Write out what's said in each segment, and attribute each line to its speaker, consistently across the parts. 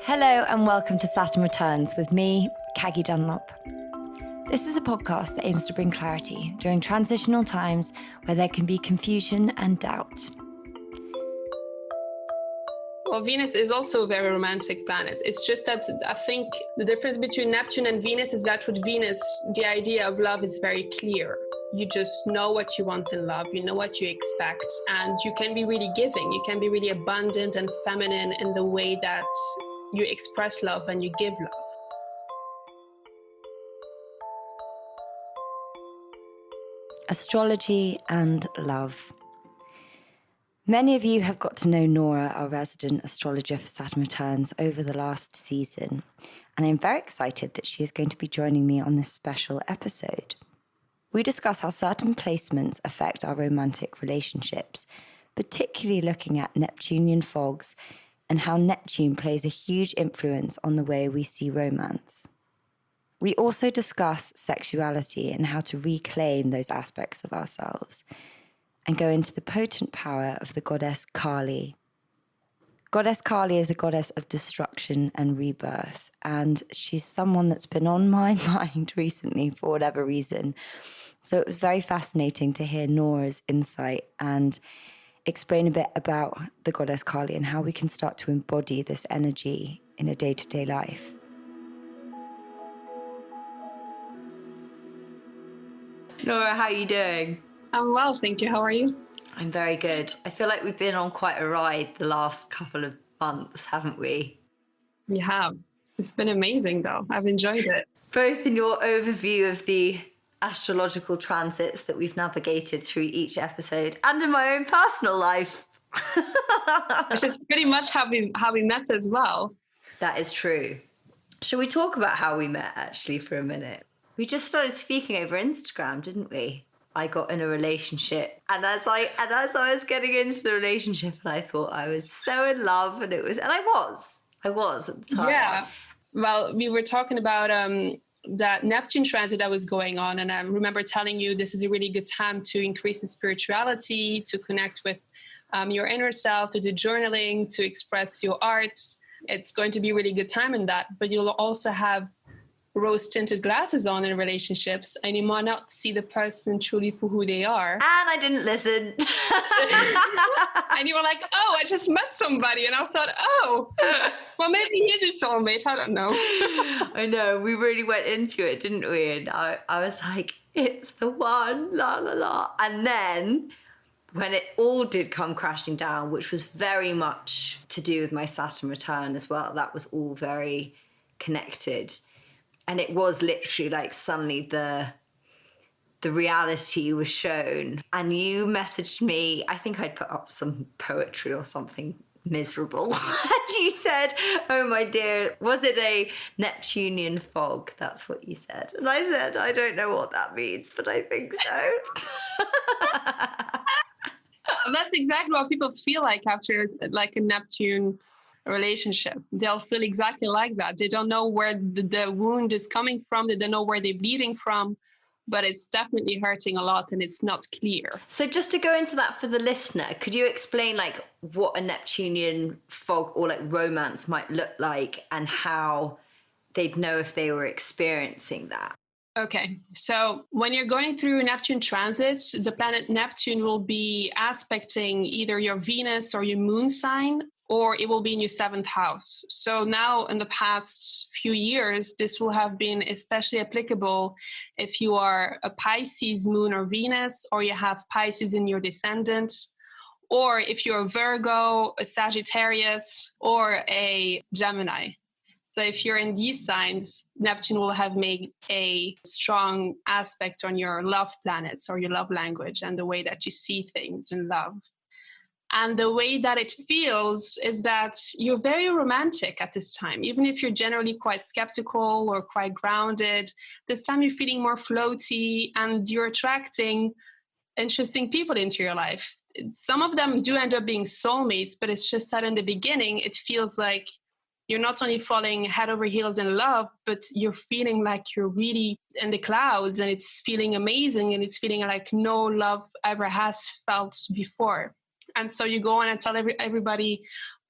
Speaker 1: Hello and welcome to Saturn Returns with me, Caggie Dunlop. This is a podcast that aims to bring clarity during transitional times where there can be confusion and doubt.
Speaker 2: Well, Venus is also a very romantic planet. It's just that I think the difference between Neptune and Venus is that with Venus, the idea of love is very clear. You just know what you want in love, you know what you expect, and you can be really giving. You can be really abundant and feminine in the way that you express love and you give love.
Speaker 1: Astrology and love. Many of you have got to know Noura, our resident astrologer for Saturn Returns, over the last season, and I'm very excited that she is going to be joining me on this special episode. We discuss how certain placements affect our romantic relationships, particularly looking at Neptunian fogs and how Neptune plays a huge influence on the way we see romance. We also discuss sexuality and how to reclaim those aspects of ourselves, and go into the potent power of the goddess Caggie. Goddess Caggie is a goddess of destruction and rebirth, and she's someone that's been on my mind recently for whatever reason. So it was very fascinating to hear Noura's insight and explain a bit about the goddess Caggie and how we can start to embody this energy in a day-to-day life. Noura, how are you doing?
Speaker 2: I'm well, thank you. How are you?
Speaker 1: I'm very good. I feel like we've been on quite a ride the last couple of months, haven't we?
Speaker 2: We have. It's been amazing, though. I've enjoyed it.
Speaker 1: Both in your overview of the astrological transits that we've navigated through each episode and in my own personal life.
Speaker 2: Which is pretty much how we met as well.
Speaker 1: That is true. Shall we talk about how we met, actually, for a minute? We just started speaking over Instagram, didn't we? I got in a relationship, and as I was getting into the relationship, and I thought I was so in love, and I was at the time.
Speaker 2: Yeah. Well, we were talking about that Neptune transit that was going on, and I remember telling you this is a really good time to increase in spirituality, to connect with your inner self, to do journaling, to express your art. It's going to be a really good time in that, but you'll also have rose-tinted glasses on in relationships, and you might not see the person truly for who they are.
Speaker 1: And I didn't listen.
Speaker 2: And you were like, oh, I just met somebody. And I thought, oh, well, maybe he's a soulmate. I don't know.
Speaker 1: I know. We really went into it, didn't we? And I was like, it's the one, la, la, la. And then when it all did come crashing down, which was very much to do with my Saturn return as well, that was all very connected. And it was literally like suddenly the reality was shown. And you messaged me, I think I'd put up some poetry or something miserable. And you said, oh my dear, was it a Neptunian fog? That's what you said. And I said, I don't know what that means, but I think so.
Speaker 2: That's exactly what people feel like after like a Neptune relationship. They'll feel exactly like that. They don't know where the wound is coming from. They don't know where they're bleeding from, but it's definitely hurting a lot and it's not clear.
Speaker 1: So just to go into that for the listener, could you explain like what a Neptunian fog or like romance might look like and how they'd know if they were experiencing that?
Speaker 2: Okay, so when you're going through Neptune transit, the planet Neptune will be aspecting either your Venus or your moon sign, or it will be in your 7th house. So now in the past few years, this will have been especially applicable if you are a Pisces moon or Venus, or you have Pisces in your descendant, or if you're a Virgo, a Sagittarius, or a Gemini. So if you're in these signs, Neptune will have made a strong aspect on your love planets or your love language and the way that you see things in love. And the way that it feels is that you're very romantic at this time. Even if you're generally quite skeptical or quite grounded, this time you're feeling more floaty and you're attracting interesting people into your life. Some of them do end up being soulmates, but it's just that in the beginning, it feels like you're not only falling head over heels in love, but you're feeling like you're really in the clouds and it's feeling amazing and it's feeling like no love ever has felt before. And so you go on and tell everybody,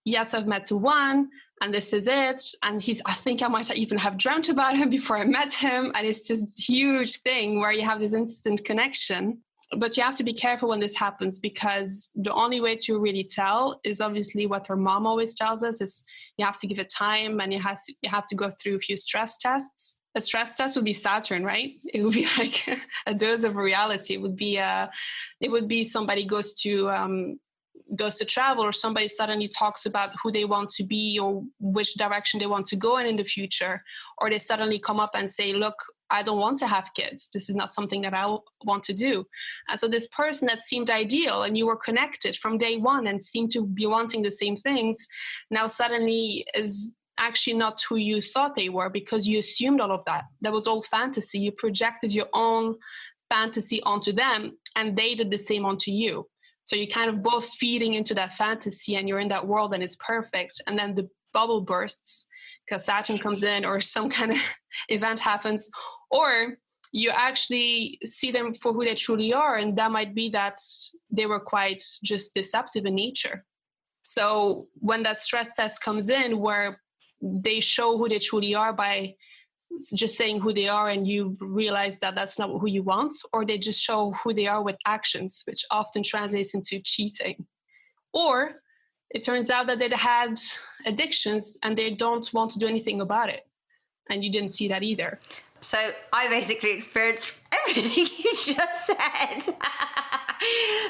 Speaker 2: yes, I've met one, and this is it. And I think I might even have dreamt about him before I met him. And it's this huge thing where you have this instant connection. But you have to be careful when this happens, because the only way to really tell is obviously what our mom always tells us, is you have to give it time, and you have to go through a few stress tests. A stress test would be Saturn, right? It would be like a dose of reality. It would be somebody goes to travel, or somebody suddenly talks about who they want to be or which direction they want to go in the future, or they suddenly come up and say, look, I don't want to have kids. This is not something that I want to do. And so this person that seemed ideal and you were connected from day one and seemed to be wanting the same things, now suddenly is actually not who you thought they were, because you assumed all of that. That was all fantasy. You projected your own fantasy onto them, and they did the same onto you. So you're kind of both feeding into that fantasy, and you're in that world and it's perfect. And then the bubble bursts because Saturn comes in, or some kind of event happens, or you actually see them for who they truly are. And that might be that they were quite just deceptive in nature. So when that stress test comes in, where they show who they truly are by just saying who they are, and you realize that that's not who you want, or they just show who they are with actions, which often translates into cheating. Or it turns out that they had addictions and they don't want to do anything about it. And you didn't see that either.
Speaker 1: So I basically experienced everything you just said.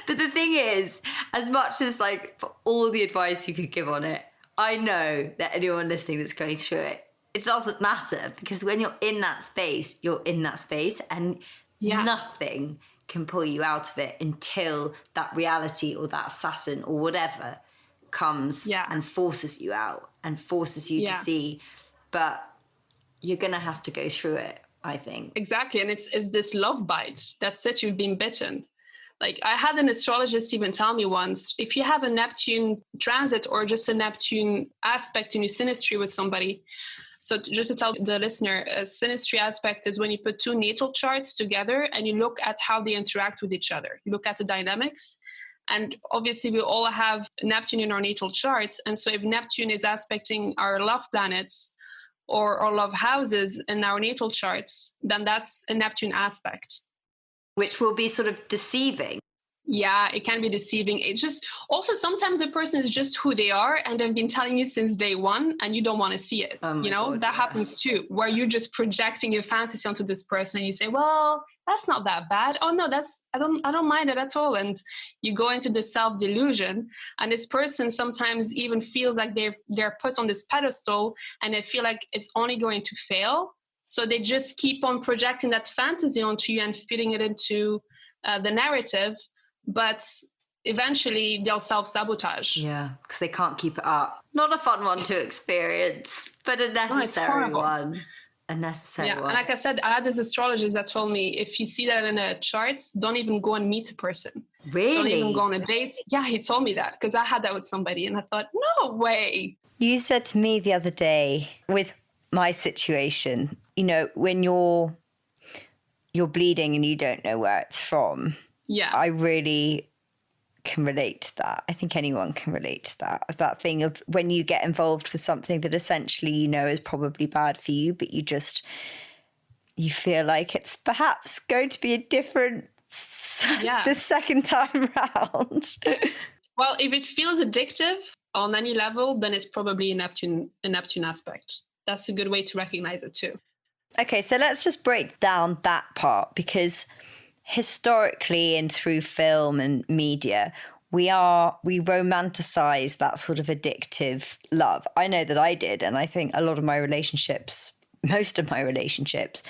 Speaker 1: But the thing is, as much as like for all the advice you could give on it, I know that anyone listening that's going through it, it doesn't matter, because when you're in that space, you're in that space, and nothing can pull you out of it until that reality or that Saturn or whatever comes and forces you out and forces you to see. But you're going to have to go through it, I think.
Speaker 2: Exactly. And it's this love bite. That's it. You've been bitten. Like, I had an astrologist even tell me once, if you have a Neptune transit or just a Neptune aspect in your synastry with somebody. So just to tell the listener, a synastry aspect is when you put two natal charts together and you look at how they interact with each other. You look at the dynamics. And obviously we all have Neptune in our natal charts. And so if Neptune is aspecting our love planets or our love houses in our natal charts, then that's a Neptune aspect.
Speaker 1: Which will be sort of deceiving.
Speaker 2: Yeah, it can be deceiving. It's just also sometimes the person is just who they are, and they've been telling you since day one, and you don't want to see it. God, that happens too, where you're just projecting your fantasy onto this person, and you say, "Well, that's not that bad. Oh no, I don't mind it at all." And you go into the self-delusion, and this person sometimes even feels like they're put on this pedestal, and they feel like it's only going to fail. So they just keep on projecting that fantasy onto you and fitting it into the narrative. But eventually they'll self-sabotage.
Speaker 1: Yeah, because they can't keep it up. Not a fun one to experience, but a necessary one. A necessary one.
Speaker 2: And like I said, I had this astrologist that told me, if you see that in a chart, don't even go and meet a person.
Speaker 1: Really?
Speaker 2: Don't even go on a date. Yeah, he told me that, because I had that with somebody and I thought, no way.
Speaker 1: You said to me the other day, with my situation, you know, when you're bleeding and you don't know where it's from.
Speaker 2: Yeah.
Speaker 1: I really can relate to that. I think anyone can relate to that. That thing of when you get involved with something that essentially you know is probably bad for you, but you feel like it's perhaps going to be a different the second time round.
Speaker 2: Well, if it feels addictive on any level, then it's probably a Neptune aspect. That's a good way to recognize it too.
Speaker 1: Okay, so let's just break down that part, because historically and through film and media, we romanticize that sort of addictive love. I know that I did, and I think a lot of my relationships, most of my relationships,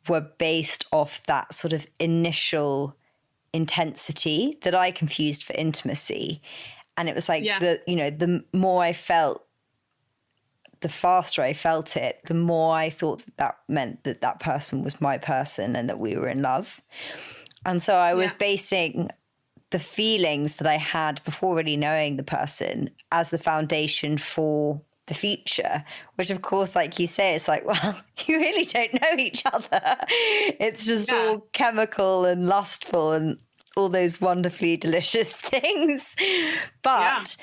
Speaker 1: were based off that sort of initial intensity that I confused for intimacy. And it was like, the more I felt, the faster I felt it, the more I thought that meant that person was my person and that we were in love. And so I was basing the feelings that I had before really knowing the person as the foundation for the future, which of course, like you say, it's like, well, you really don't know each other. It's just all chemical and lustful and all those wonderfully delicious things. But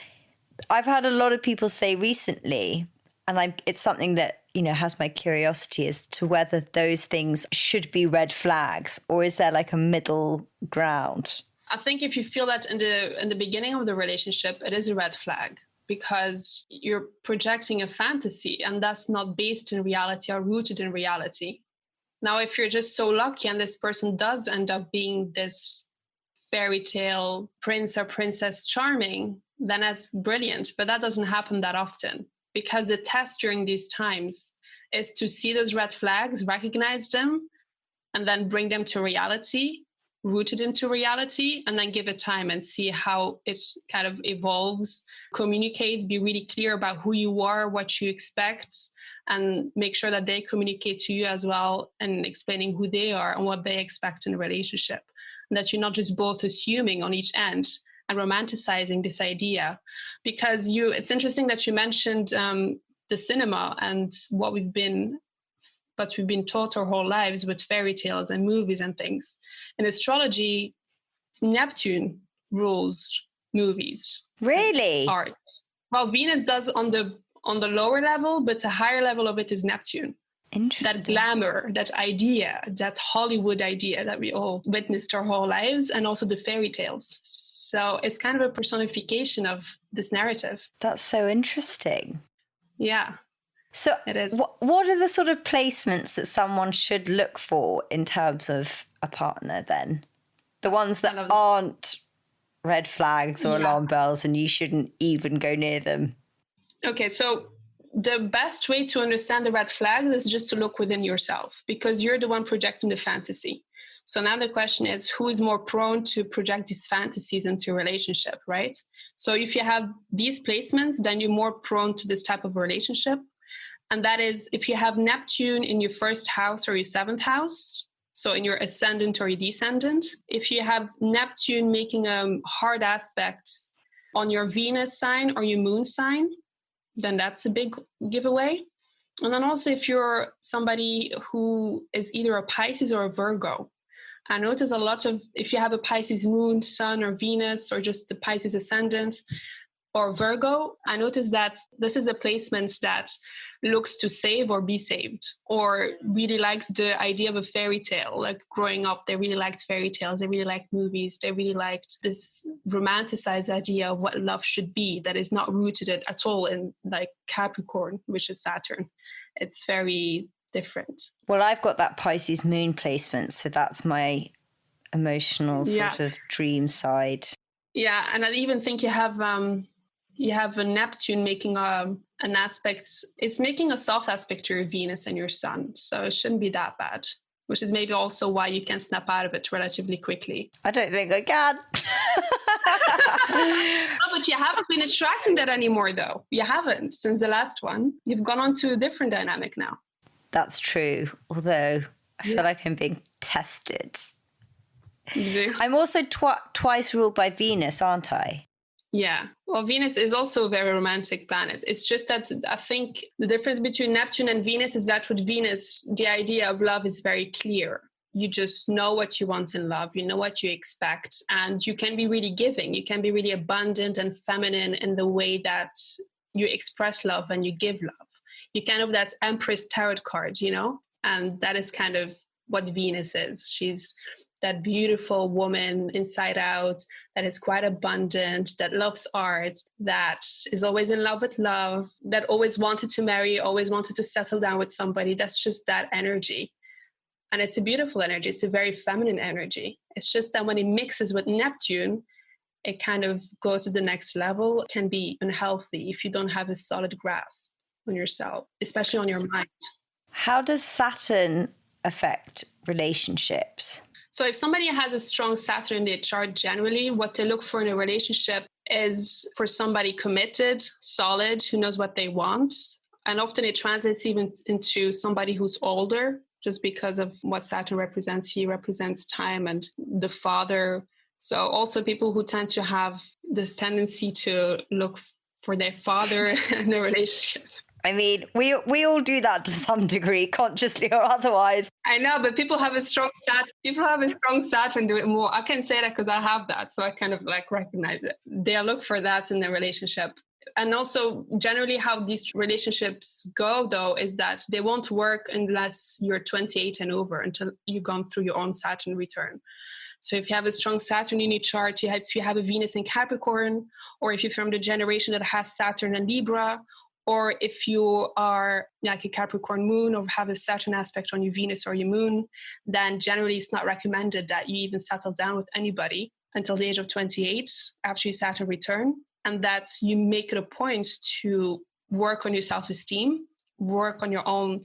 Speaker 1: I've had a lot of people say recently, And it's something that, has my curiosity as to whether those things should be red flags, or is there like a middle ground?
Speaker 2: I think if you feel that in the beginning of the relationship, it is a red flag, because you're projecting a fantasy and that's not based in reality or rooted in reality. Now, if you're just so lucky and this person does end up being this fairy tale prince or princess charming, then that's brilliant. But that doesn't happen that often, because the test during these times is to see those red flags, recognize them, and then bring them to reality, rooted into reality, and then give it time and see how it kind of evolves, communicates, be really clear about who you are, what you expect, and make sure that they communicate to you as well, and explaining who they are and what they expect in a relationship. And that you're not just both assuming on each end and romanticizing this idea. Because it's interesting that you mentioned the cinema and what we've been taught our whole lives with fairy tales and movies and things. In astrology, Neptune rules movies.
Speaker 1: Really?
Speaker 2: Art. Well, Venus does on the lower level, but the higher level of it is Neptune.
Speaker 1: Interesting.
Speaker 2: That glamour, that idea, that Hollywood idea that we all witnessed our whole lives, and also the fairy tales. So it's kind of a personification of this narrative.
Speaker 1: That's so interesting.
Speaker 2: Yeah.
Speaker 1: So
Speaker 2: it is.
Speaker 1: What are the sort of placements that someone should look for in terms of a partner then? The ones that aren't red flags or alarm bells and you shouldn't even go near them.
Speaker 2: Okay, so the best way to understand the red flags is just to look within yourself, because you're the one projecting the fantasy. So now the question is, who is more prone to project these fantasies into a relationship, right? So if you have these placements, then you're more prone to this type of relationship. And that is if you have Neptune in your first house or your seventh house, so in your ascendant or your descendant. If you have Neptune making a hard aspect on your Venus sign or your moon sign, then that's a big giveaway. And then also if you're somebody who is either a Pisces or a Virgo, I notice a lot of, if you have a Pisces moon, sun or Venus, or just the Pisces ascendant or Virgo, I notice that this is a placement that looks to save or be saved, or really likes the idea of a fairy tale. Like growing up, they really liked fairy tales. They really liked movies. They really liked this romanticized idea of what love should be that is not rooted at all in like Capricorn, which is Saturn. It's very different.
Speaker 1: Well, I've got that Pisces moon placement, so that's my emotional sort of dream side.
Speaker 2: Yeah, and I even think you have a Neptune making an aspect. It's making a soft aspect to your Venus and your Sun, so it shouldn't be that bad. Which is maybe also why you can snap out of it relatively quickly.
Speaker 1: I don't think I can.
Speaker 2: No, but you haven't been attracting that anymore, though. You haven't since the last one. You've gone on to a different dynamic now.
Speaker 1: That's true. Although I feel like I'm being tested.
Speaker 2: You do?
Speaker 1: I'm also twice ruled by Venus, aren't I?
Speaker 2: Yeah. Well, Venus is also a very romantic planet. It's just that I think the difference between Neptune and Venus is that with Venus, the idea of love is very clear. You just know what you want in love. You know what you expect. And you can be really giving. You can be really abundant and feminine in the way that you express love and you give love. You kind of that Empress tarot card, you know? And that is kind of what Venus is. She's that beautiful woman inside out that is quite abundant, that loves art, that is always in love with love, that always wanted to marry, always wanted to settle down with somebody. That's just that energy. And it's a beautiful energy. It's a very feminine energy. It's just that when it mixes with Neptune, it kind of goes to the next level. It can be unhealthy if you don't have a solid grasp on yourself, especially on your mind.
Speaker 1: How does Saturn affect relationships?
Speaker 2: So if somebody has a strong Saturn in their chart, generally what they look for in a relationship is for somebody committed, solid, who knows what they want. And often it translates even into somebody who's older, just because of what Saturn represents. He represents time and the father. So also people who tend to have this tendency to look for their father in a relationship.
Speaker 1: I mean, we all do that to some degree, consciously or otherwise.
Speaker 2: I know, but people have a strong Saturn. People have a strong Saturn do it more. I can say that because I have that, so I kind of like recognize it. They look for that in their relationship. And also generally how these relationships go, though, is that they won't work unless you're 28 and over, until you've gone through your own Saturn return. So if you have a strong Saturn in your chart, if you have a Venus in Capricorn, or if you're from the generation that has Saturn and Libra, or if you are like a Capricorn moon or have a Saturn aspect on your Venus or your moon, then generally it's not recommended that you even settle down with anybody until the age of 28 after your Saturn return. And that you make it a point to work on your self-esteem, work on your own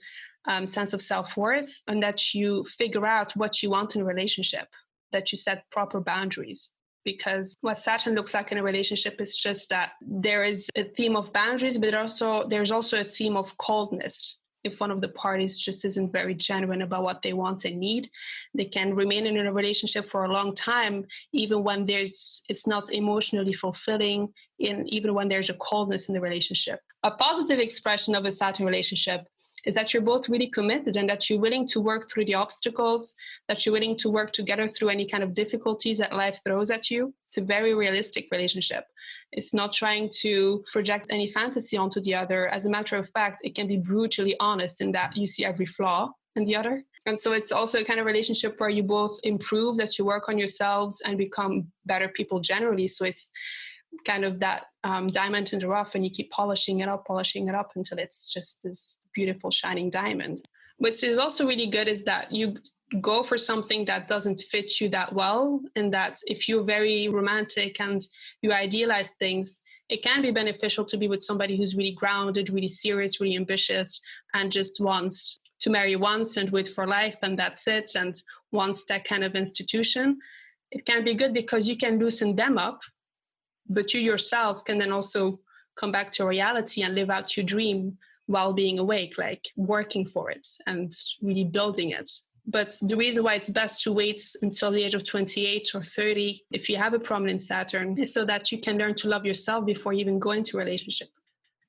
Speaker 2: sense of self-worth, and that you figure out what you want in a relationship, that you set proper boundaries. Because what Saturn looks like in a relationship is just that there is a theme of boundaries, but there's also a theme of coldness. If one of the parties just isn't very genuine about what they want and need, they can remain in a relationship for a long time, even when it's not emotionally fulfilling, even when there's a coldness in the relationship. A positive expression of a Saturn relationship is that you're both really committed and that you're willing to work through the obstacles, that you're willing to work together through any kind of difficulties that life throws at you. It's a very realistic relationship. It's not trying to project any fantasy onto the other. As a matter of fact, it can be brutally honest in that you see every flaw in the other. And so it's also a kind of relationship where you both improve, that you work on yourselves and become better people generally. So it's kind of that diamond in the rough, and you keep polishing it up until it's just this beautiful shining diamond. Which is also really good is that you go for something that doesn't fit you that well, and that if you're very romantic and you idealize things, it can be beneficial to be with somebody who's really grounded, really serious, really ambitious, and just wants to marry once and wait for life, and that's it, and wants that kind of institution. It can be good because you can loosen them up, but you yourself can then also come back to reality and live out your dream while being awake, like working for it and really building it. But the reason why it's best to wait until the age of 28 or 30, if you have a prominent Saturn, is so that you can learn to love yourself before you even go into a relationship.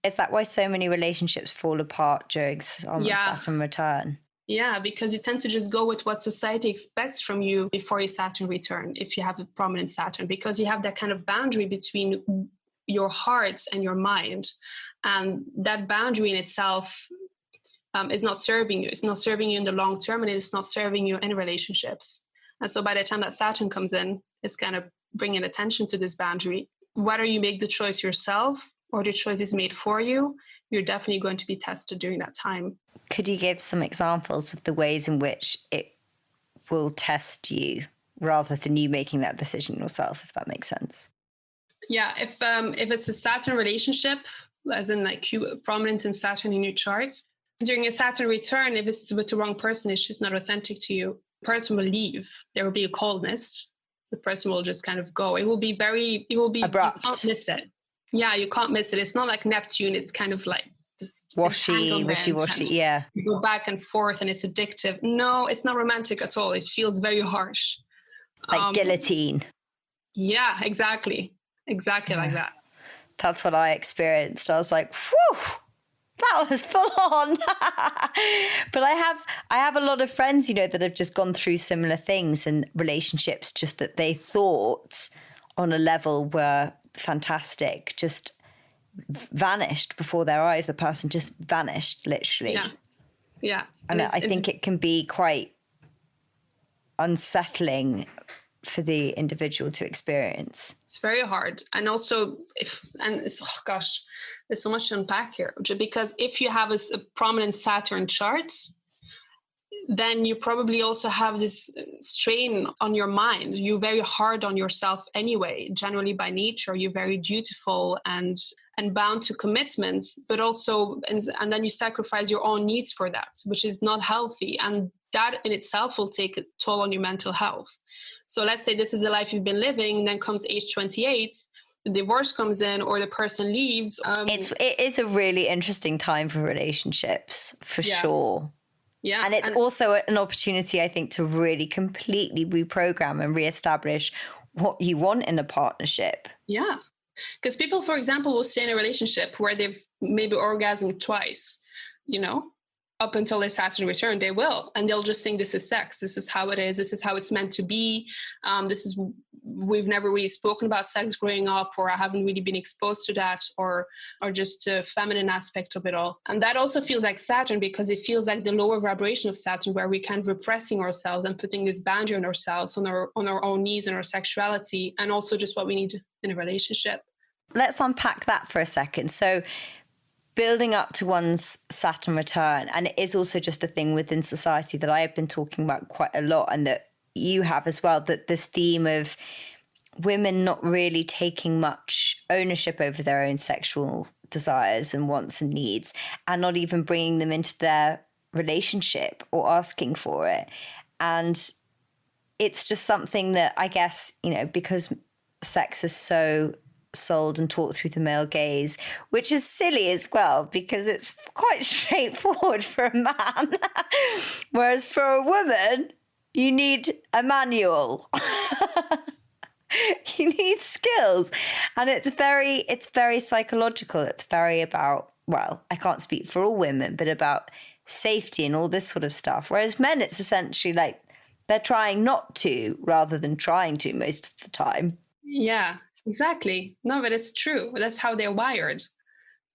Speaker 1: Is that why so many relationships fall apart during Saturn return?
Speaker 2: Yeah, because you tend to just go with what society expects from you before your Saturn return, if you have a prominent Saturn, because you have that kind of boundary between your heart and your mind. And that boundary in itself is not serving you. It's not serving you in the long term, and it's not serving you in relationships. And so by the time that Saturn comes in, it's kind of bringing attention to this boundary. Whether you make the choice yourself or the choice is made for you, you're definitely going to be tested during that time.
Speaker 1: Could you give some examples of the ways in which it will test you rather than you making that decision yourself, if that makes sense?
Speaker 2: Yeah, if it's a Saturn relationship, as in like you prominent in Saturn in your chart, during a Saturn return, if it's with the wrong person, it's just not authentic to you. The person will leave. There will be a coldness. The person will just kind of go. It will be abrupt. You can't miss it. Yeah, you can't miss it. It's not like Neptune. It's kind of like this
Speaker 1: wishy-washy, yeah.
Speaker 2: You go back and forth and it's addictive. No, it's not romantic at all. It feels very harsh.
Speaker 1: Like guillotine.
Speaker 2: Yeah, exactly. Exactly like that.
Speaker 1: That's what I experienced. I was like, whew, that was full on. But I have a lot of friends, that have just gone through similar things in relationships, just that they thought on a level were fantastic, just vanished before their eyes. The person just vanished, literally.
Speaker 2: Yeah.
Speaker 1: And I think it can be quite unsettling for the individual to experience.
Speaker 2: It's very hard. And also there's so much to unpack here, because if you have a prominent Saturn chart, then you probably also have this strain on your mind. You're very hard on yourself anyway. Generally by nature, you're very dutiful and bound to commitments, but also, and then you sacrifice your own needs for that, which is not healthy. And that in itself will take a toll on your mental health. So let's say this is the life you've been living, then comes age 28, the divorce comes in or the person leaves.
Speaker 1: It is a really interesting time for relationships, for sure.
Speaker 2: Yeah.
Speaker 1: And it's also an opportunity, I think, to really completely reprogram and reestablish what you want in a partnership.
Speaker 2: Yeah. Because people, for example, will stay in a relationship where they've maybe orgasmed twice, up until their Saturn return, they will. And they'll just think this is sex. This is how it is. This is how it's meant to be. This is we've never really spoken about sex growing up, or I haven't really been exposed to that, or just the feminine aspect of it all. And that also feels like Saturn, because it feels like the lower vibration of Saturn, where we kind of repressing ourselves and putting this boundary on ourselves, on our own needs and our sexuality, and also just what we need in a relationship.
Speaker 1: Let's unpack that for a second. So building up to one's Saturn return, and it is also just a thing within society that I have been talking about quite a lot, and that you have as well, that this theme of women not really taking much ownership over their own sexual desires and wants and needs, and not even bringing them into their relationship or asking for it. And it's just something that I guess, you know, because sex is so sold and taught through the male gaze, which is silly as well, because it's quite straightforward for a man. Whereas for a woman, you need a manual. You need skills. And it's very psychological. It's very about, well, I can't speak for all women, but about safety and all this sort of stuff. Whereas men, it's essentially like they're trying not to rather than trying to most of the time.
Speaker 2: Yeah, exactly. No, but it's true. That's how they're wired.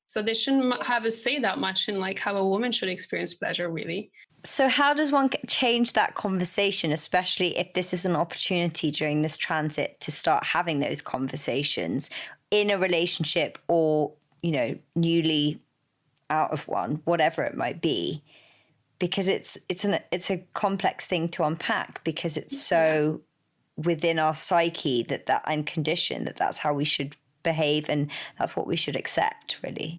Speaker 2: So they shouldn't have a say that much in like how a woman should experience pleasure, really.
Speaker 1: So how does one change that conversation, especially if this is an opportunity during this transit to start having those conversations in a relationship, or, you know, newly out of one, whatever it might be? Because it's a complex thing to unpack, because it's so within our psyche that and condition that's how we should behave, and that's what we should accept, really.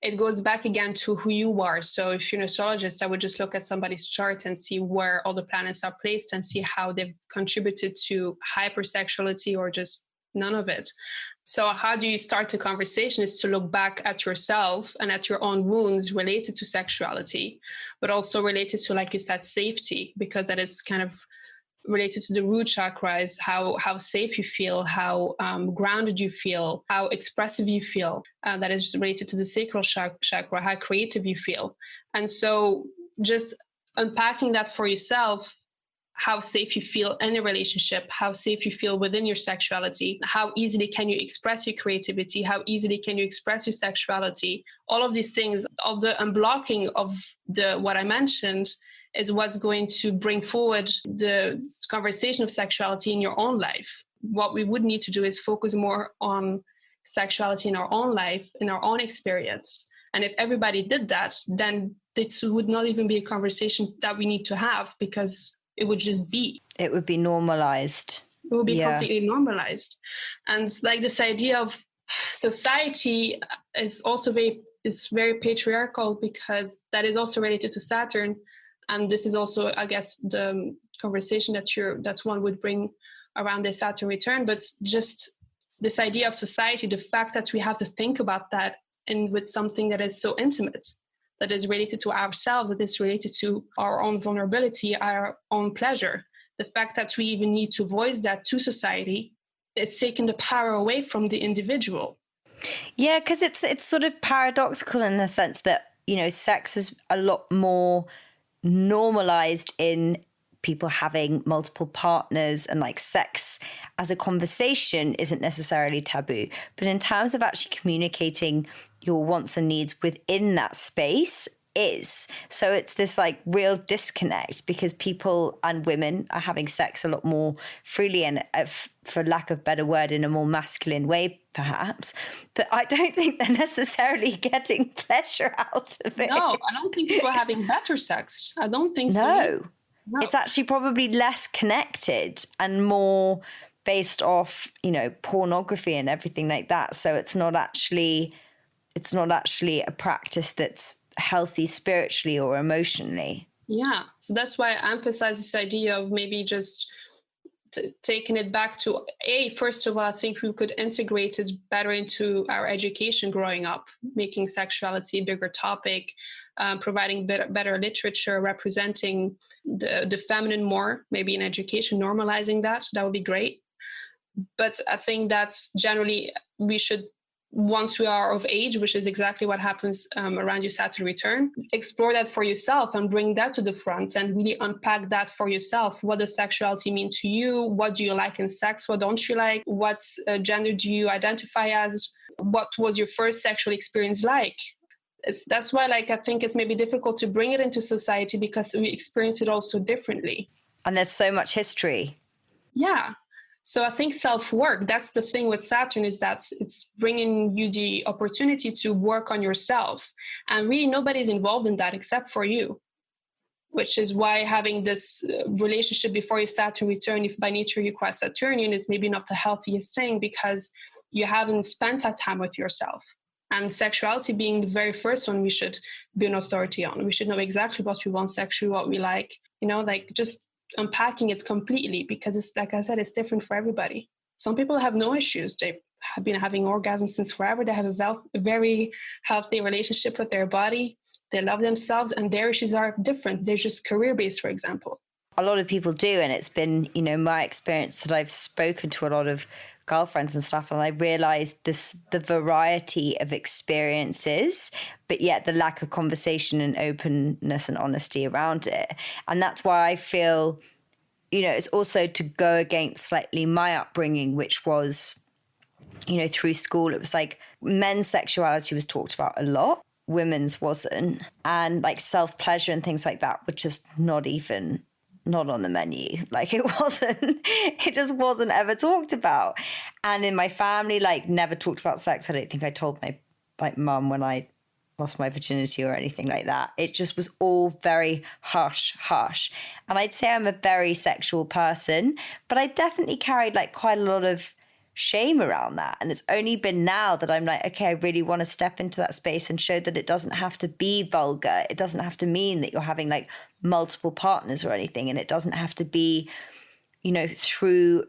Speaker 2: It goes back again to who you are. So if you're an astrologist, I would just look at somebody's chart and see where all the planets are placed and see how they've contributed to hypersexuality or just none of it. So how do you start the conversation is to look back at yourself and at your own wounds related to sexuality, but also related to, like you said, safety, because that is kind of related to the root chakra, is how safe you feel, how grounded you feel, how expressive you feel. That is related to the sacral chakra, how creative you feel. And so just unpacking that for yourself, how safe you feel in a relationship, how safe you feel within your sexuality, how easily can you express your creativity, how easily can you express your sexuality. All of these things, all the unblocking of what I mentioned, is what's going to bring forward the conversation of sexuality in your own life. What we would need to do is focus more on sexuality in our own life, in our own experience. And if everybody did that, then this would not even be a conversation that we need to have, because it would just be.
Speaker 1: It would be normalized.
Speaker 2: It would be completely normalized. And like this idea of society is also very patriarchal, because that is also related to Saturn. And this is also, I guess, the conversation that one would bring around the Saturn return. But just this idea of society, the fact that we have to think about that, and with something that is so intimate, that is related to ourselves, that is related to our own vulnerability, our own pleasure. The fact that we even need to voice that to society, it's taken the power away from the individual.
Speaker 1: Yeah, because it's sort of paradoxical in the sense that, you know, sex is a lot more normalized in people having multiple partners, and like sex as a conversation isn't necessarily taboo. But in terms of actually communicating your wants and needs within that space is. So it's this like real disconnect, because people and women are having sex a lot more freely and, for lack of a better word, in a more masculine way, perhaps. But I don't think they're necessarily getting pleasure out of it.
Speaker 2: No, I don't think people are having better sex. I don't think so.
Speaker 1: No. It's actually probably less connected and more based off, you know, pornography and everything like that. So it's not actually a practice that's healthy spiritually or emotionally.
Speaker 2: Yeah. So that's why I emphasize this idea of maybe just taking it back to, first of all, I think we could integrate it better into our education growing up, making sexuality a bigger topic, providing better literature, representing the feminine more, maybe in education, normalizing that. That would be great. But I think that's generally, we should once we are of age, which is exactly what happens around your Saturn return, explore that for yourself and bring that to the front and really unpack that for yourself. What does sexuality mean to you? What do you like in sex? What don't you like? What gender do you identify as? What was your first sexual experience like? That's why, like, I think it's maybe difficult to bring it into society because we experience it all so differently.
Speaker 1: And there's so much history.
Speaker 2: Yeah. So I think self-work, that's the thing with Saturn, is that it's bringing you the opportunity to work on yourself. And really nobody's involved in that except for you, which is why having this relationship before your Saturn return, if by nature you're quite Saturnian, is maybe not the healthiest thing because you haven't spent that time with yourself. And sexuality being the very first one we should be an authority on. We should know exactly what we want sexually, what we like, like just unpacking it completely, because it's, like I said, it's different for everybody. Some people have no issues. They have been having orgasms since forever. They have a very healthy relationship with their body. They love themselves, and their issues are different. They're just career-based, for example.
Speaker 1: A lot of people do, and it's been, my experience that I've spoken to a lot of girlfriends and stuff, and I realized the variety of experiences, but yet the lack of conversation and openness and honesty around it. And that's why I feel, it's also to go against slightly my upbringing, which was, through school, it was like men's sexuality was talked about a lot, women's wasn't. And like self-pleasure and things like that were just not on the menu. Like it just wasn't ever talked about. And in my family, like never talked about sex. I don't think I told my mum when I lost my virginity or anything like that. It just was all very hush. And I'd say I'm a very sexual person, but I definitely carried like quite a lot of shame around that. And it's only been now that I'm like, okay, I really want to step into that space and show that it doesn't have to be vulgar. It doesn't have to mean that you're having like multiple partners or anything. And it doesn't have to be, through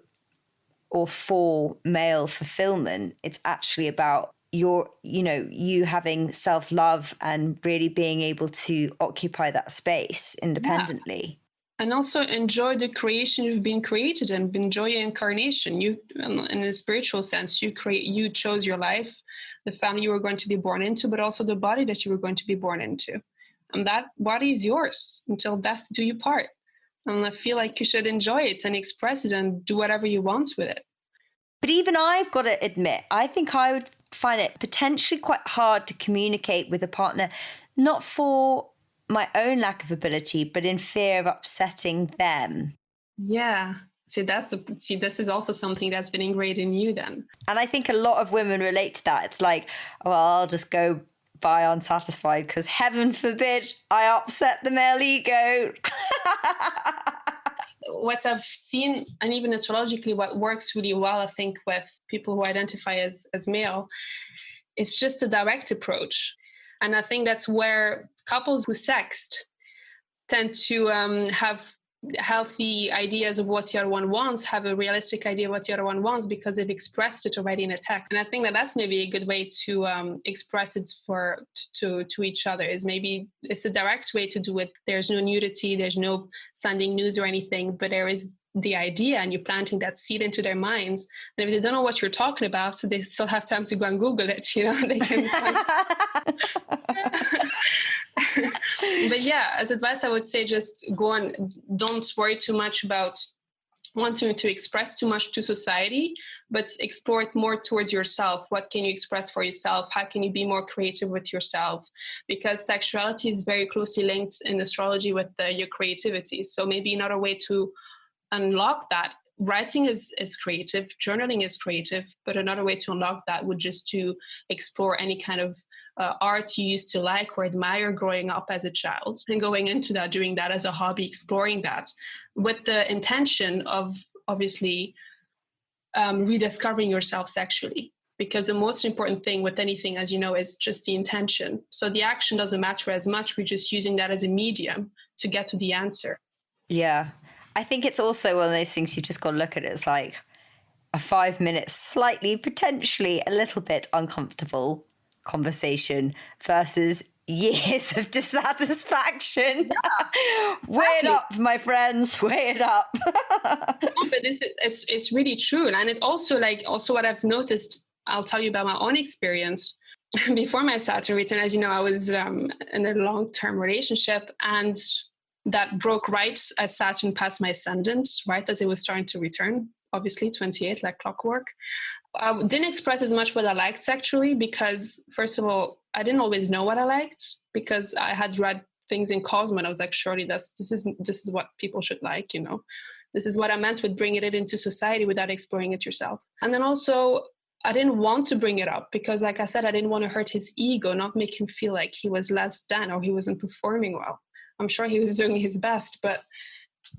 Speaker 1: or for male fulfillment. It's actually about you having self-love and really being able to occupy that space independently.
Speaker 2: Yeah. And also enjoy the creation you've been created and enjoy your incarnation. You, in a spiritual sense, you chose your life, the family you were going to be born into, but also the body that you were going to be born into. And that body is yours until death do you part. And I feel like you should enjoy it and express it and do whatever you want with it.
Speaker 1: But even I've got to admit, I think I would find it potentially quite hard to communicate with a partner, not for my own lack of ability, but in fear of upsetting them.
Speaker 2: Yeah. This is also something that's been ingrained in you then.
Speaker 1: And I think a lot of women relate to that. It's like, well, I'll just go by unsatisfied because heaven forbid I upset the male ego.
Speaker 2: What I've seen, and even astrologically, what works really well, I think, with people who identify as male, is just a direct approach. And I think that's where couples who sext tend to have healthy ideas of what the other one wants, have a realistic idea of what the other one wants because they've expressed it already in a text. And I think that that's maybe a good way to express it to each other, is maybe it's a direct way to do it. There's no nudity, there's no sending news or anything, but there is the idea, and you're planting that seed into their minds. And if they don't know what you're talking about, so they still have time to go and Google it, they can find But yeah, as advice, I would say just go on. Don't worry too much about wanting to express too much to society, but explore it more towards yourself. What can you express for yourself? How can you be more creative with yourself? Because sexuality is very closely linked in astrology with your creativity. So maybe another way to unlock that, writing is creative, journaling is creative, but another way to unlock that would just to explore any kind of art you used to like or admire growing up as a child, and going into that, doing that as a hobby, exploring that with the intention of obviously rediscovering yourself sexually. Because the most important thing with anything, as you know, is just the intention. So the action doesn't matter as much. We're just using that as a medium to get to the answer.
Speaker 1: Yeah. I think it's also one of those things you just got to look at it as like a 5 minute, slightly, potentially a little bit uncomfortable conversation versus years of dissatisfaction. Yeah, weigh it up, my friends, weigh it up.
Speaker 2: But it's really true. And it also what I've noticed I'll tell you about my own experience. Before my Saturn return, as you know, I was in a long-term relationship, and that broke right as Saturn passed my ascendant, right as it was starting to return, obviously 28, like clockwork. I didn't express as much what I liked sexually because, first of all, I didn't always know what I liked because I had read things in Cosmo and I was like, surely this is what people should like, you know. This is what I meant with bringing it into society without exploring it yourself. And then also, I didn't want to bring it up because, like I said, I didn't want to hurt his ego, not make him feel like he was less than or he wasn't performing well. I'm sure he was doing his best, but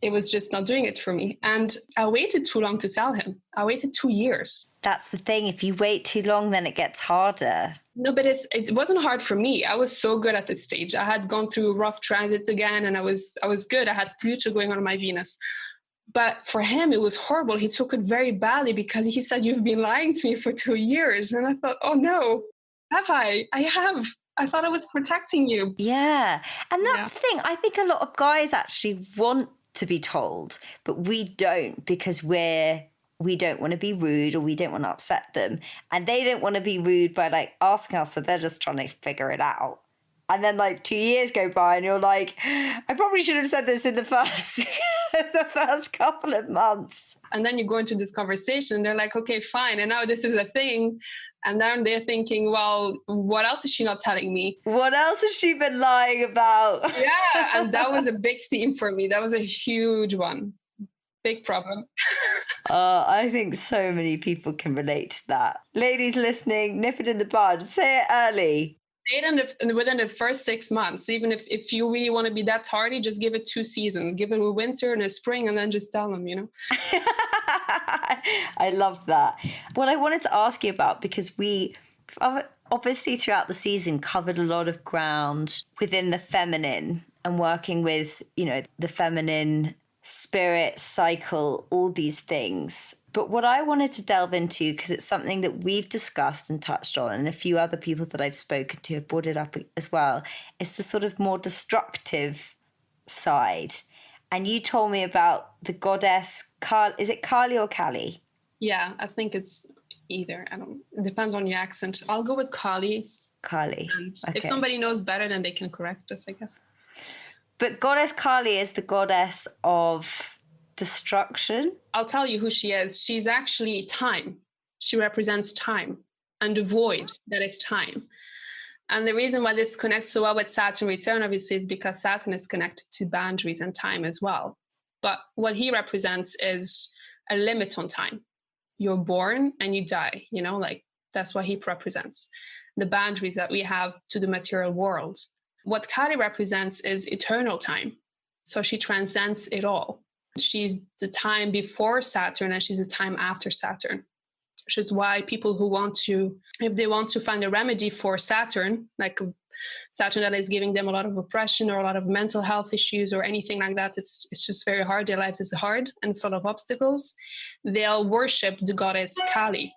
Speaker 2: it was just not doing it for me. And I waited too long to tell him. I waited 2 years.
Speaker 1: That's the thing. If you wait too long, then it gets harder.
Speaker 2: No, but it wasn't hard for me. I was so good at this stage. I had gone through rough transits again, and I was good. I had Pluto going on my Venus. But for him, it was horrible. He took it very badly because he said, you've been lying to me for 2 years. And I thought, oh no, have I? I have. I thought I was protecting you.
Speaker 1: Yeah. And that's the thing. I think a lot of guys actually want to be told, but we don't because we don't want to be rude or we don't want to upset them. And they don't want to be rude by like asking us, so they're just trying to figure it out. And then like 2 years go by and you're like, I probably should have said this in the first couple of months.
Speaker 2: And then you go into this conversation, they're like, okay, fine. And now this is a thing. And then they're thinking, well, what else is she not telling me?
Speaker 1: What else has she been lying about?
Speaker 2: Yeah, and that was a big theme for me. That was a huge one. Big problem.
Speaker 1: I think so many people can relate to that. Ladies listening, nip it in the bud. Say it early.
Speaker 2: Say it within the first 6 months. Even if you really want to be that tardy, just give it 2 seasons. Give it a winter and a spring and then just tell them, you know.
Speaker 1: I love that. What I wanted to ask you about, because we obviously throughout the season covered a lot of ground within the feminine and working with, you know, the feminine spirit cycle, all these things. But what I wanted to delve into, because it's something that we've discussed and touched on, and a few other people that I've spoken to have brought it up as well, is the sort of more destructive side. And you told me about the goddess, is it Kali or Kali?
Speaker 2: Yeah, I think it's either. It depends on your accent. I'll go with Kali.
Speaker 1: Kali.
Speaker 2: Okay. If somebody knows better, then they can correct us, I guess.
Speaker 1: But goddess Kali is the goddess of destruction.
Speaker 2: I'll tell you who she is. She's actually time. She represents time and the void that is time. And the reason why this connects so well with Saturn return, obviously, is because Saturn is connected to boundaries and time as well. But what he represents is a limit on time. You're born and you die, you know, like that's what he represents. The boundaries that we have to the material world. What Kali represents is eternal time. So she transcends it all. She's the time before Saturn and she's the time after Saturn. Which is why people who want to, if they want to find a remedy for Saturn, like Saturn that is giving them a lot of oppression or a lot of mental health issues or anything like that, it's just very hard. Their lives is hard and full of obstacles. They'll worship the goddess Kali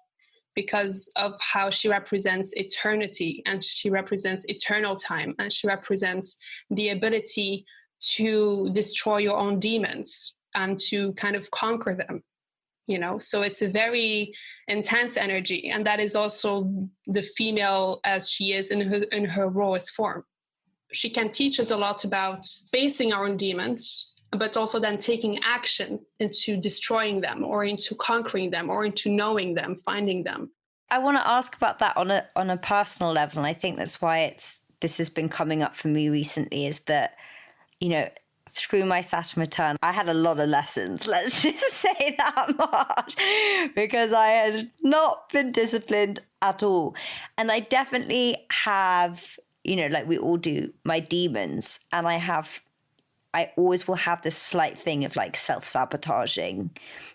Speaker 2: because of how she represents eternity and she represents eternal time and she represents the ability to destroy your own demons and to kind of conquer them. You know, so it's a very intense energy. And that is also the female as she is in her rawest form. She can teach us a lot about facing our own demons, but also then taking action into destroying them or into conquering them or into knowing them, finding them.
Speaker 1: I want to ask about that on a personal level. And I think that's why this has been coming up for me recently, is that, you know, through my Saturn return, I had a lot of lessons, let's just say that much, because I had not been disciplined at all. And I definitely have, you know, like we all do, my demons. And I always will have this slight thing of like self-sabotaging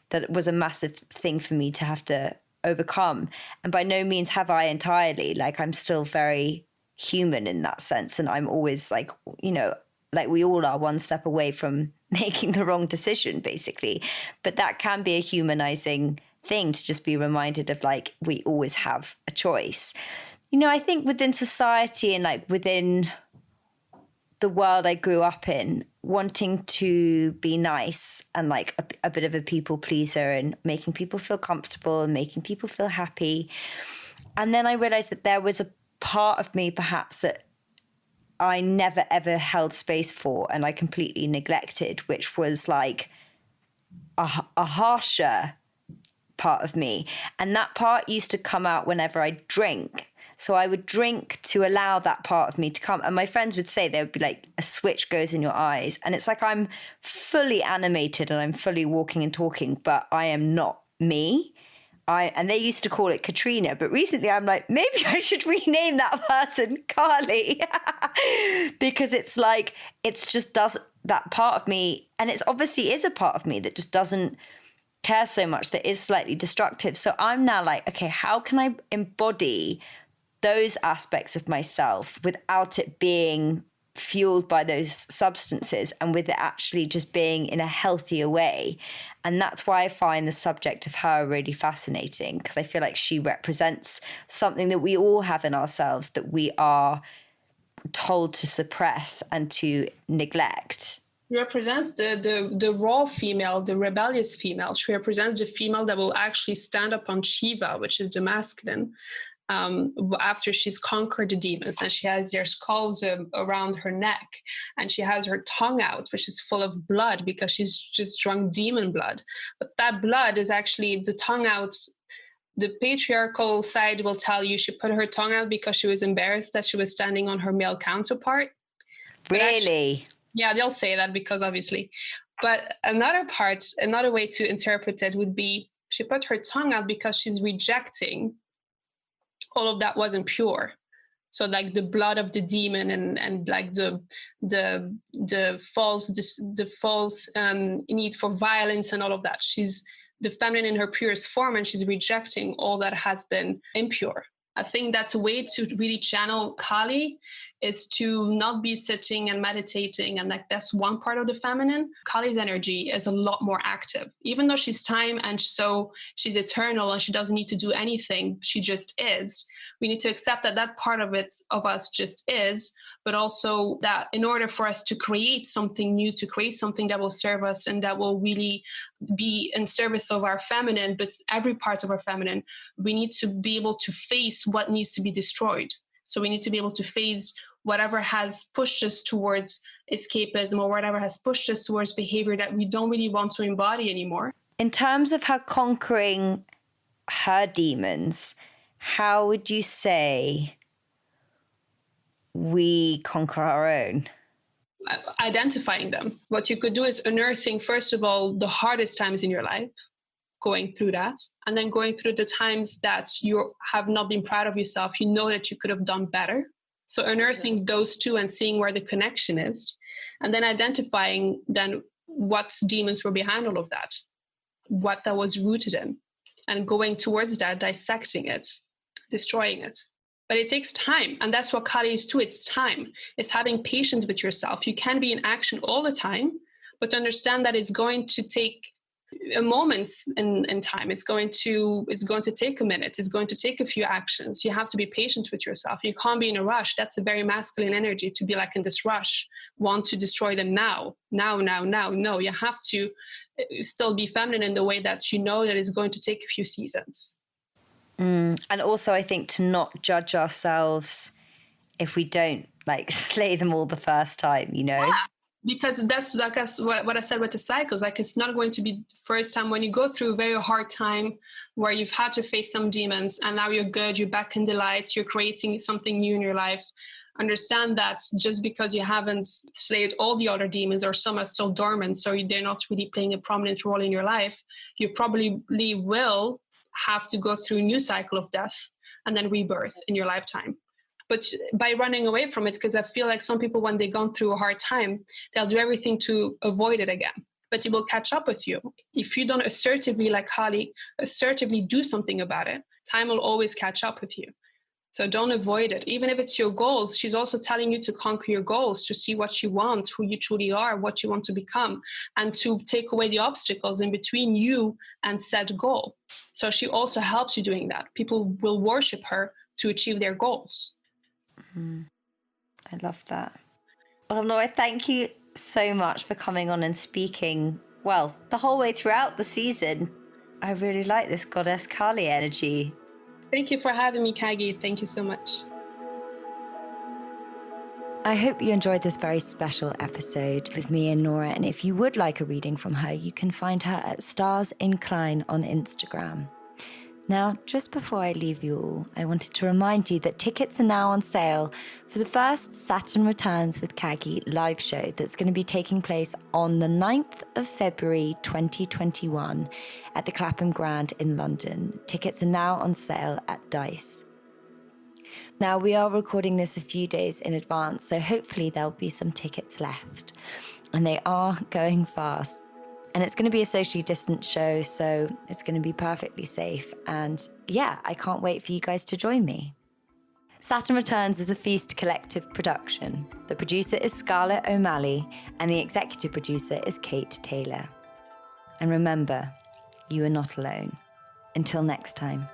Speaker 1: that was a massive thing for me to have to overcome. And by no means have I entirely, like I'm still very human in that sense. And I'm always like, you know, like we all are one step away from making the wrong decision, basically. But that can be a humanizing thing to just be reminded of, like, we always have a choice. You know, I think within society and like within the world I grew up in, wanting to be nice and like a bit of a people pleaser and making people feel comfortable and making people feel happy, And then I realized that there was a part of me perhaps that I never ever held space for and I completely neglected, which was like a harsher part of me. And that part used to come out whenever I drink. So I would drink to allow that part of me to come. And my friends would say, they would be like, a switch goes in your eyes. And it's like I'm fully animated and I'm fully walking and talking, but I am not me. And they used to call it Katrina, but recently I'm like, maybe I should rename that person Carly because it's like, it's just does that part of me. And it's obviously is a part of me that just doesn't care so much, that is slightly destructive. So I'm now like, okay, how can I embody those aspects of myself without it being fueled by those substances and with it actually just being in a healthier way? And that's why I find the subject of her really fascinating, because I feel like she represents something that we all have in ourselves that we are told to suppress and to neglect.
Speaker 2: She represents the raw female, the rebellious female. She represents the female that will actually stand up on Shiva, which is the masculine, after she's conquered the demons, and she has their skulls around her neck, and she has her tongue out, which is full of blood because she's just drunk demon blood. But that blood is actually the tongue out. The patriarchal side will tell you she put her tongue out because she was embarrassed that she was standing on her male counterpart.
Speaker 1: Really?
Speaker 2: Yeah, they'll say that because obviously. But another way to interpret it would be she put her tongue out because she's rejecting all of that wasn't pure. So like the blood of the demon and like the false need for violence and all of that. She's the feminine in her purest form, and she's rejecting all that has been impure. I think that's a way to really channel Kali, is to not be sitting and meditating, and like that's one part of the feminine. Kali's energy is a lot more active, even though she's time and so she's eternal and she doesn't need to do anything. She just is. We need to accept that that part of us just is, but also that in order for us to create something new, to create something that will serve us and that will really be in service of our feminine, but every part of our feminine, we need to be able to face what needs to be destroyed. So we need to be able to face whatever has pushed us towards escapism or whatever has pushed us towards behavior that we don't really want to embody anymore.
Speaker 1: In terms of her conquering her demons, how would you say we conquer our own?
Speaker 2: Identifying them. What you could do is unearthing, first of all, the hardest times in your life, going through that, and then going through the times that you have not been proud of yourself. You know that you could have done better. So unearthing those two and seeing where the connection is, and then identifying then what demons were behind all of that, what that was rooted in, and going towards that, dissecting it, destroying it. But it takes time. And that's what Kali is too. It's time. It's having patience with yourself. You can be in action all the time, but understand that it's going to take moments in time. It's going to take a minute. It's going to take a few actions. You have to be patient with yourself. You can't be in a rush. That's a very masculine energy, to be like in this rush, want to destroy them now. No, you have to still be feminine in the way that you know that it's going to take a few seasons.
Speaker 1: And also, I think to not judge ourselves if we don't like slay them all the first time, you know?
Speaker 2: Yeah, because that's like what I said with the cycles. Like, it's not going to be the first time when you go through a very hard time where you've had to face some demons and now you're good, you're back in the light, you're creating something new in your life. Understand that just because you haven't slayed all the other demons, or some are still dormant, so they're not really playing a prominent role in your life, you probably will have to go through a new cycle of death and then rebirth in your lifetime. But by running away from it, because I feel like some people, when they've gone through a hard time, they'll do everything to avoid it again. But it will catch up with you. If you don't assertively, like Kali, assertively do something about it, time will always catch up with you. So don't avoid it. Even if it's your goals, she's also telling you to conquer your goals, to see what you want, who you truly are, what you want to become, and to take away the obstacles in between you and said goal. So she also helps you doing that. People will worship her to achieve their goals.
Speaker 1: I love that. Well, Noura, thank you so much for coming on and speaking, well, the whole way throughout the season. I really like this goddess Kali energy.
Speaker 2: Thank you for having me, Caggie. Thank you so much.
Speaker 1: I hope you enjoyed this very special episode with me and Noura. And if you would like a reading from her, you can find her at Stars Incline on Instagram. Now, just before I leave you all, I wanted to remind you that tickets are now on sale for the first Saturn Returns with Caggie live show that's going to be taking place on the 9th of February 2021 at the Clapham Grand in London. Tickets are now on sale at Dice. Now, we are recording this a few days in advance, so hopefully there'll be some tickets left. And they are going fast. And it's going to be a socially distant show, so it's going to be perfectly safe. And yeah, I can't wait for you guys to join me. Saturn Returns is a Feast Collective production. The producer is Scarlett O'Malley, and the executive producer is Kate Taylor. And remember, you are not alone. Until next time.